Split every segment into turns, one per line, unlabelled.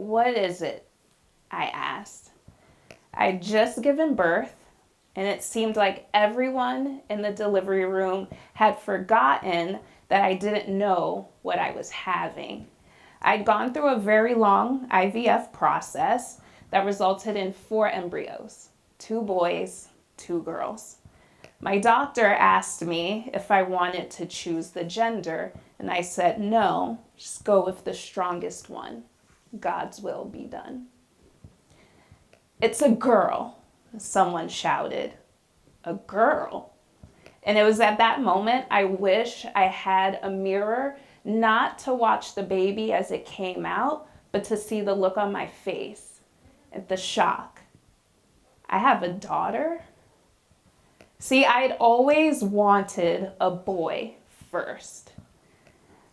What is it? I asked. I'd just given birth, and it seemed like everyone in the delivery room had forgotten that I didn't know what I was having. I'd gone through a very long IVF process that resulted in 4 embryos, 2 boys, 2 girls. My doctor asked me if I wanted to choose the gender, and I said no, just go with the strongest one. God's will be done. It's a girl, someone shouted. A girl? And it was at that moment I wish I had a mirror, not to watch the baby as it came out, but to see the look on my face and the shock. I have a daughter? See, I'd always wanted a boy first.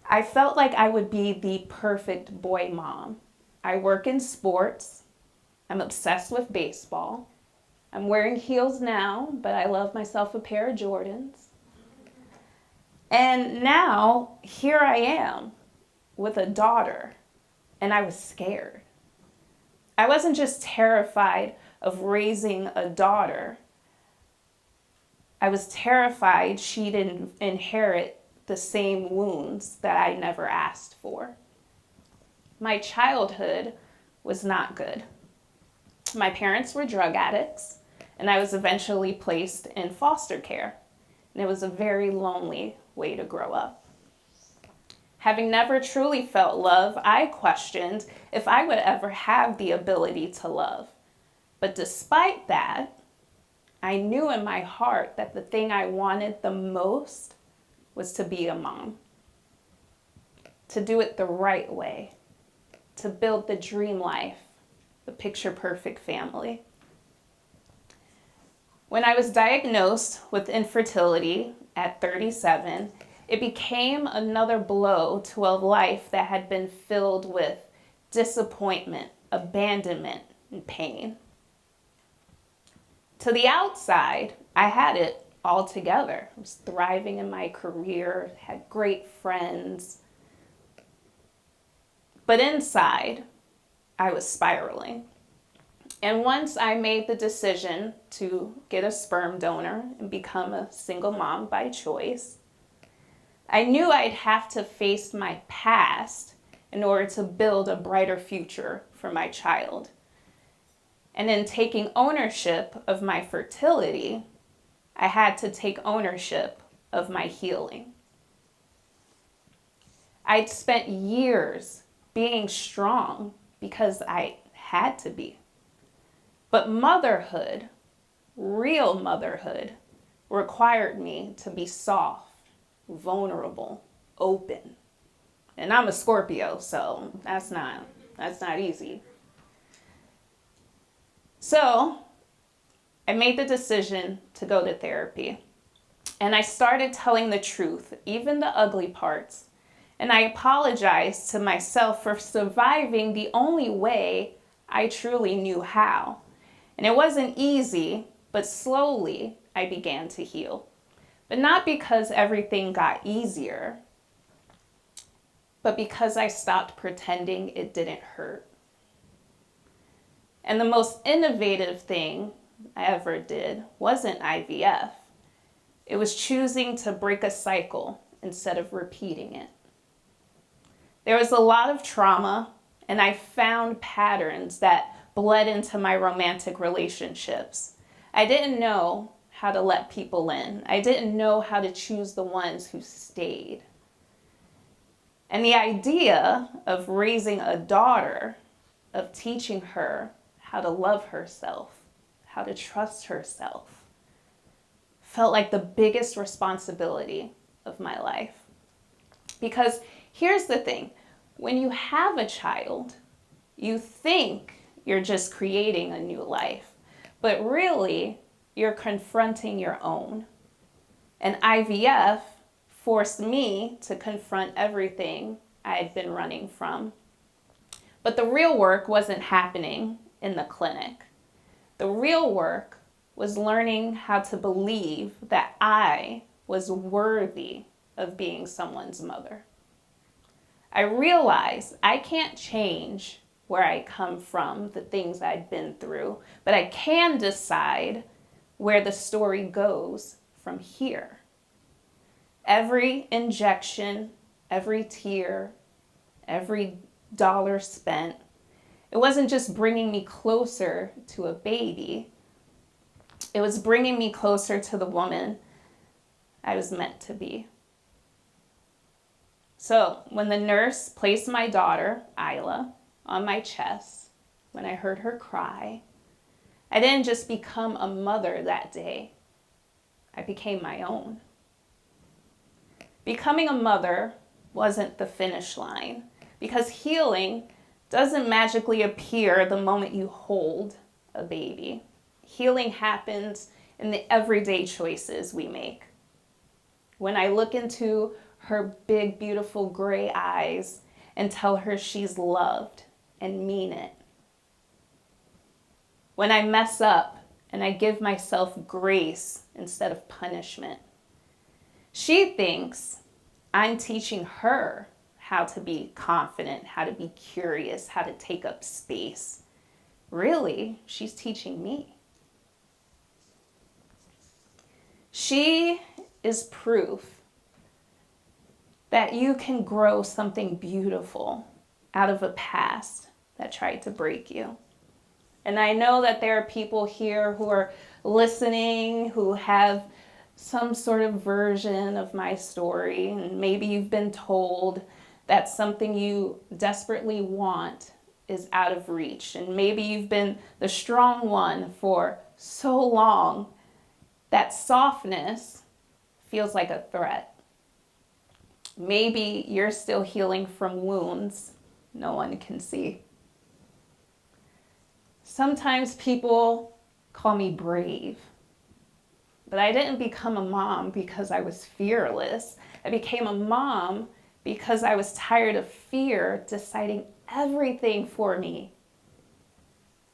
I felt like I would be the perfect boy mom. I work in sports. I'm obsessed with baseball. I'm wearing heels now, but I love myself a pair of Jordans. And now, here I am with a daughter, and I was scared. I wasn't just terrified of raising a daughter. I was terrified she'd inherit the same wounds that I never asked for. My childhood was not good. My parents were drug addicts, and I was eventually placed in foster care. And it was a very lonely way to grow up. Having never truly felt love, I questioned if I would ever have the ability to love. But despite that, I knew in my heart that the thing I wanted the most was to be a mom. To do it the right way. To build the dream life, the picture-perfect family. When I was diagnosed with infertility at 37, it became another blow to a life that had been filled with disappointment, abandonment, and pain. To the outside, I had it all together. I was thriving in my career, had great friends. But inside, I was spiraling. And once I made the decision to get a sperm donor and become a single mom by choice, I knew I'd have to face my past in order to build a brighter future for my child. And in taking ownership of my fertility, I had to take ownership of my healing. I'd spent years being strong because I had to be. But motherhood, real motherhood, required me to be soft, vulnerable, open. And I'm a Scorpio, so that's not easy. So I made the decision to go to therapy. And I started telling the truth, even the ugly parts. And I apologized to myself for surviving the only way I truly knew how. And it wasn't easy, but slowly I began to heal. But not because everything got easier, but because I stopped pretending it didn't hurt. And the most innovative thing I ever did wasn't IVF. It was choosing to break a cycle instead of repeating it. There was a lot of trauma, and I found patterns that bled into my romantic relationships. I didn't know how to let people in. I didn't know how to choose the ones who stayed. And the idea of raising a daughter, of teaching her how to love herself, how to trust herself, felt like the biggest responsibility of my life. Because here's the thing, when you have a child, you think you're just creating a new life, but really you're confronting your own. And IVF forced me to confront everything I had been running from. But the real work wasn't happening in the clinic. The real work was learning how to believe that I was worthy of being someone's mother. I realized I can't change where I come from, the things I'd been through, but I can decide where the story goes from here. Every injection, every tear, every dollar spent, it wasn't just bringing me closer to a baby. It was bringing me closer to the woman I was meant to be. So when the nurse placed my daughter, Isla, on my chest, when I heard her cry, I didn't just become a mother that day. I became my own. Becoming a mother wasn't the finish line, because healing doesn't magically appear the moment you hold a baby. Healing happens in the everyday choices we make. When I look into her big, beautiful gray eyes and tell her she's loved and mean it. When I mess up and I give myself grace instead of punishment. She thinks I'm teaching her how to be confident, how to be curious, how to take up space. Really, she's teaching me. She is proof that you can grow something beautiful out of a past that tried to break you. And I know that there are people here who are listening, who have some sort of version of my story, and maybe you've been told that something you desperately want is out of reach, and maybe you've been the strong one for so long that softness feels like a threat. Maybe you're still healing from wounds no one can see. Sometimes people call me brave, but I didn't become a mom because I was fearless. I became a mom because I was tired of fear deciding everything for me.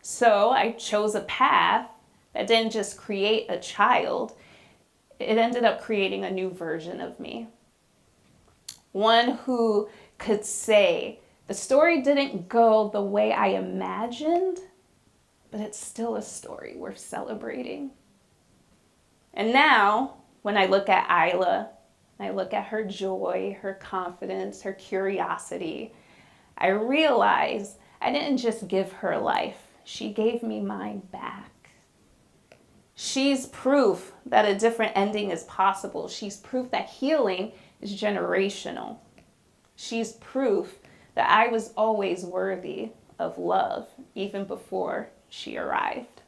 So I chose a path that didn't just create a child, it ended up creating a new version of me. One who could say, the story didn't go the way I imagined, but it's still a story worth celebrating. And now, when I look at Isla, I look at her joy, her confidence, her curiosity, I realize I didn't just give her life, she gave me mine back. She's proof that a different ending is possible. She's proof that healing is generational. She's proof that I was always worthy of love, even before she arrived.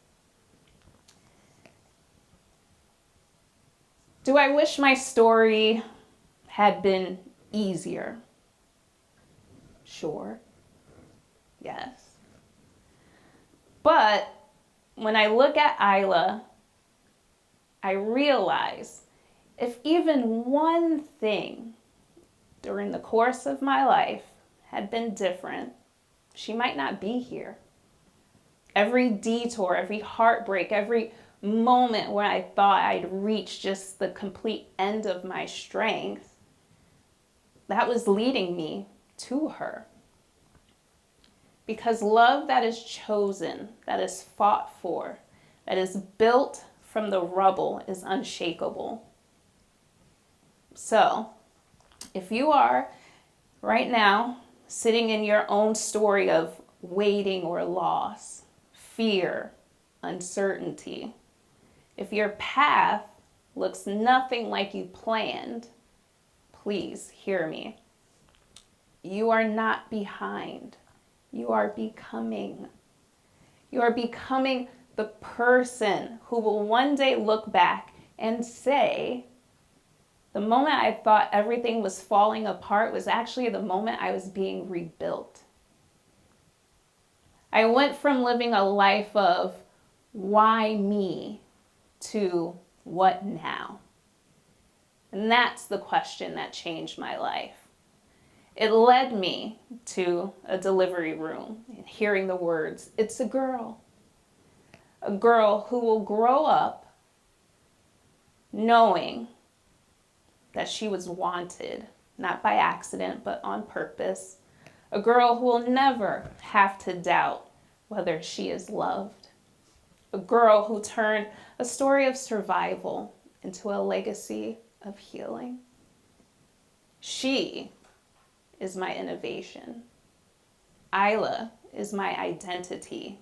Do I wish my story had been easier? Sure. Yes. But when I look at Isla, I realize if even one thing during the course of my life had been different, she might not be here. Every detour, every heartbreak, every moment where I thought I'd reached just the complete end of my strength, that was leading me to her. Because love that is chosen, that is fought for, that is built from the rubble is unshakable. So, if you are right now sitting in your own story of waiting or loss, fear, uncertainty, if your path looks nothing like you planned, please hear me. You are not behind. You are becoming. You are becoming the person who will one day look back and say, the moment I thought everything was falling apart was actually the moment I was being rebuilt. I went from living a life of why me to what now? And that's the question that changed my life. It led me to a delivery room and hearing the words, it's a girl who will grow up knowing that she was wanted, not by accident, but on purpose. A girl who will never have to doubt whether she is loved. A girl who turned a story of survival into a legacy of healing. She is my innovation. Isla is my identity,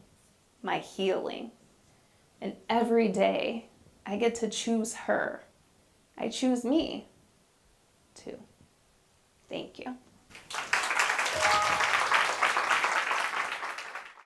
my healing. And every day I get to choose her. I choose me too. Thank you.